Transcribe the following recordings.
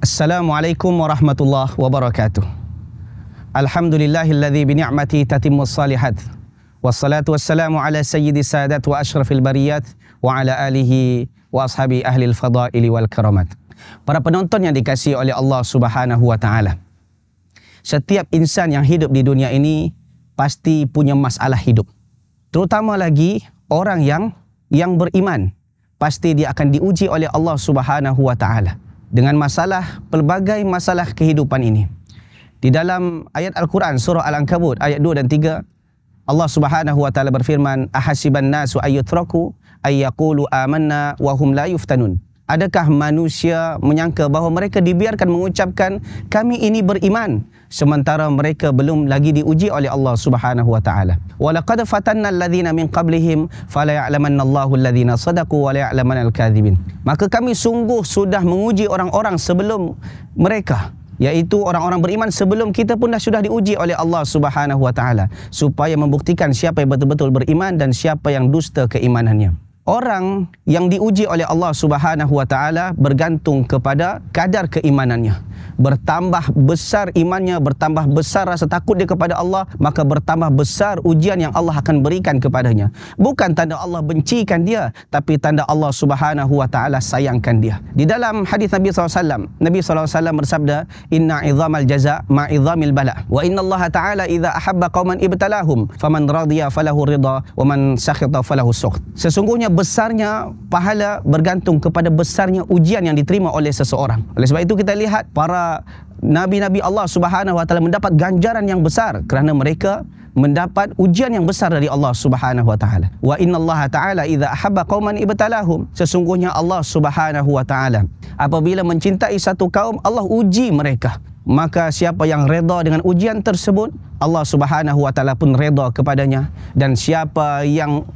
Assalamualaikum warahmatullahi wabarakatuh. Alhamdulillahilladzi bi ni'mati tatimmus salihat. Wassalatu wassalamu ala sayyidis sadat wa asyrafil bariyat wa ala alihi wa ashabi ahlil fadaili wal karamat. Para penonton yang dikasihi oleh Allah Subhanahu wa taala. Setiap insan yang hidup di dunia ini pasti punya masalah hidup. Terutama lagi orang yang beriman, pasti dia akan diuji oleh Allah Subhanahu wa taala dengan masalah, pelbagai masalah kehidupan ini. Di dalam ayat Al-Quran surah Al-Ankabut ayat 2 dan 3, Allah Subhanahu wa taala berfirman, ahasiban nasu ayyutraku ayyaqulu amanna wa hum la yuftanun. Adakah manusia menyangka bahawa mereka dibiarkan mengucapkan kami ini beriman sementara mereka belum lagi diuji oleh Allah Subhanahu wa taala. Wa laqad fatanna alladhina min qablihim fala ya'lamannallahu alladhina sadaqu wa la ya'lamannal kadhibin. Maka kami sungguh sudah menguji orang-orang sebelum mereka, yaitu orang-orang beriman sebelum kita pun sudah diuji oleh Allah Subhanahu wa taala supaya membuktikan siapa yang betul-betul beriman dan siapa yang dusta keimanannya. Orang yang diuji oleh Allah Subhanahu wa taala bergantung kepada kadar keimanannya. Bertambah besar imannya, bertambah besar rasa takut dia kepada Allah, maka bertambah besar ujian yang Allah akan berikan kepadanya. Bukan tanda Allah bencikan dia, tapi tanda Allah Subhanahu wa taala sayangkan dia. Di dalam hadis Nabi SAW, Nabi SAW bersabda, inna idhamal jaza ma'idhamil bala, wa inna Allah ta'ala idha ahabba qauman ibtalahum faman radiya falahu ridha wa man sakhita falahu sukht. Sesungguhnya besarnya pahala bergantung kepada besarnya ujian yang diterima oleh seseorang. Oleh sebab itu kita lihat para nabi-nabi Allah Subhanahu wa taala mendapat ganjaran yang besar kerana mereka mendapat ujian yang besar dari Allah Subhanahu wa taala. Wa innallaha ta'ala idza ahabba qauman ibtalahum. Sesungguhnya Allah Subhanahu wa taala apabila mencintai satu kaum, Allah uji mereka. Maka siapa yang reda dengan ujian tersebut, Allah Subhanahu wa taala pun reda kepadanya. Dan siapa yang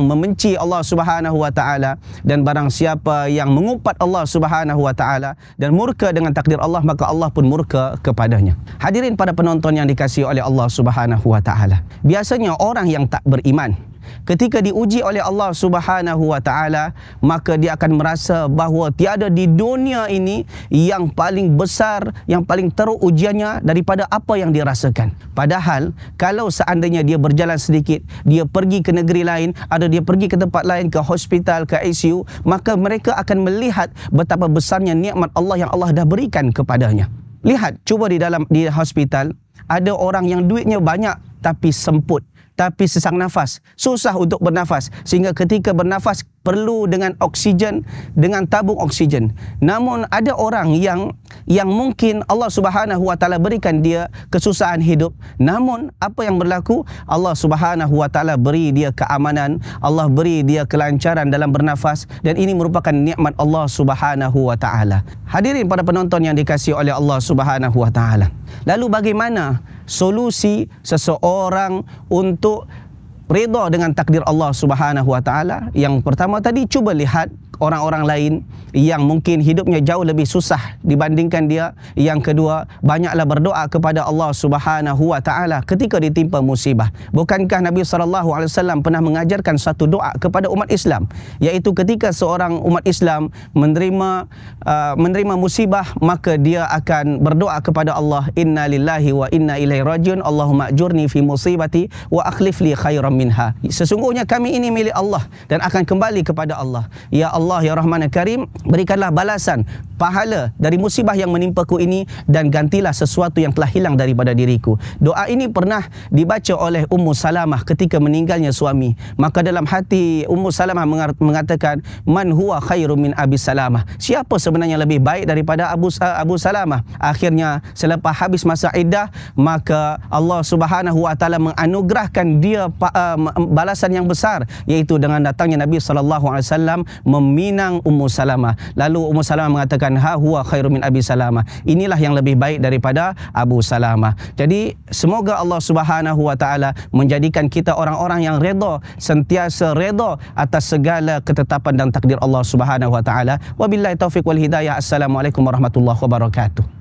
membenci Allah Subhanahu wa taala, dan barang siapa yang mengumpat Allah Subhanahu wa taala dan murka dengan takdir Allah, maka Allah pun murka kepadanya. Hadirin para penonton yang dikasihi oleh Allah Subhanahu wa taala, biasanya orang yang tak beriman ketika diuji oleh Allah Subhanahu wa taala, maka dia akan merasa bahawa tiada di dunia ini yang paling besar, yang paling teruk ujiannya daripada apa yang dia rasakan. Padahal kalau seandainya dia berjalan sedikit, dia pergi ke negeri lain, atau dia pergi ke tempat lain, ke hospital, ke ICU, maka mereka akan melihat betapa besarnya nikmat Allah yang Allah dah berikan kepadanya. Lihat, cuba di hospital ada orang yang duitnya banyak tapi semput, tapi sesak nafas, susah untuk bernafas, sehingga ketika bernafas perlu dengan oksigen, dengan tabung oksigen. Namun ada orang yang mungkin Allah Subhanahu wa taala berikan dia kesusahan hidup, namun apa yang berlaku? Allah Subhanahu wa taala beri dia keamanan, Allah beri dia kelancaran dalam bernafas, dan ini merupakan nikmat Allah Subhanahu wa taala. Hadirin para penonton yang dikasihi oleh Allah Subhanahu wa taala. Lalu bagaimana solusi seseorang untuk redha dengan takdir Allah Subhanahu wa taala? Yang pertama tadi, cuba lihat orang-orang lain yang mungkin hidupnya jauh lebih susah dibandingkan dia. Yang kedua, banyaklah berdoa kepada Allah Subhanahu wa taala ketika ditimpa musibah. Bukankah Nabi SAW pernah mengajarkan satu doa kepada umat Islam, iaitu ketika seorang umat Islam menerima musibah, maka dia akan berdoa kepada Allah, inna lillahi wa inna ilaihi rajiun, Allahumma ajurni fi musibati wa akhlif li khairan minha. Sesungguhnya kami ini milik Allah dan akan kembali kepada Allah. Ya Allah, ya Rahman Karim, berikanlah balasan pahala dari musibah yang menimpaku ini, dan gantilah sesuatu yang telah hilang daripada diriku. Doa ini pernah dibaca oleh Ummu Salamah ketika meninggalnya suami. Maka dalam hati Ummu Salamah mengatakan, man huwa khairum min Abi Salamah. Siapa sebenarnya lebih baik daripada Abu Salamah? Akhirnya selepas habis masa iddah, maka Allah Subhanahu wa taala menganugerahkan dia balasan yang besar, iaitu dengan datangnya Nabi SAW meminang Ummu Salamah. Lalu Ummu Salamah mengatakan, ha huwa khairum min Abi Salamah. Inilah yang lebih baik daripada Abu Salamah. Jadi semoga Allah Subhanahu wa taala menjadikan kita orang-orang yang redha, sentiasa redha atas segala ketetapan dan takdir Allah Subhanahu wa taala. Wabillahi taufiq wal hidayah. Assalamualaikum warahmatullahi wabarakatuh.